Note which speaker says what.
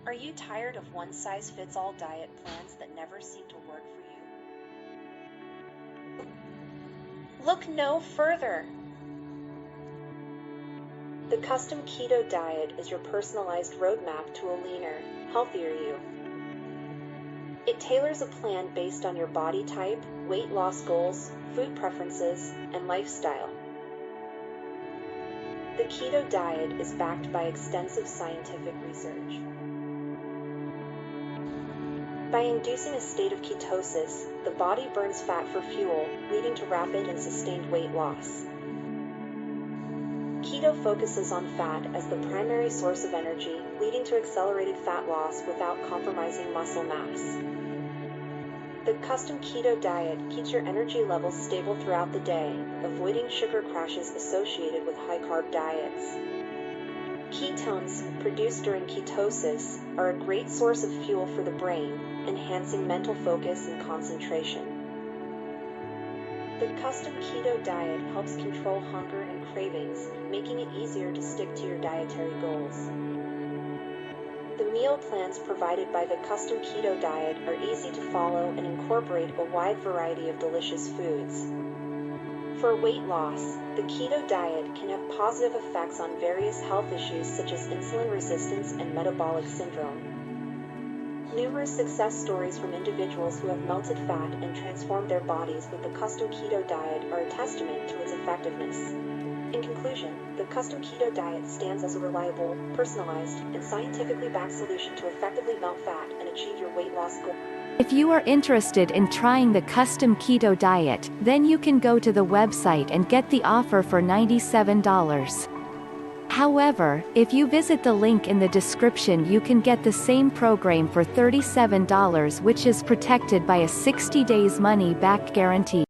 Speaker 1: Are you tired of one-size-fits-all diet plans that never seem to work for you? Look no further. The Custom Keto Diet is your personalized roadmap to a leaner, healthier you. It tailors a plan based on your body type, weight loss goals, food preferences, and lifestyle. The keto diet is backed by extensive scientific research. By inducing a state of ketosis, the body burns fat for fuel, leading to rapid and sustained weight loss. Keto focuses on fat as the primary source of energy, leading to accelerated fat loss without compromising muscle mass. The Custom Keto Diet keeps your energy levels stable throughout the day, avoiding sugar crashes associated with high-carb diets. Ketones, produced during ketosis, are a great source of fuel for the brain, enhancing mental focus and concentration. The Custom Keto Diet helps control hunger and cravings, making it easier to stick to your dietary goals. The meal plans provided by the Custom Keto Diet are easy to follow and incorporate a wide variety of delicious foods. For weight loss, the keto diet can have positive effects on various health issues such as insulin resistance and metabolic syndrome. Numerous success stories from individuals who have melted fat and transformed their bodies with the Custom Keto Diet are a testament to its effectiveness. In conclusion, the Custom Keto Diet stands as a reliable, personalized, and scientifically backed solution to effectively melt fat and achieve your weight loss goals.
Speaker 2: If you are interested in trying the Custom Keto Diet, then you can go to the website and get the offer for $97. However, if you visit the link in the description, you can get the same program for $37, which is protected by a 60 days money-back guarantee.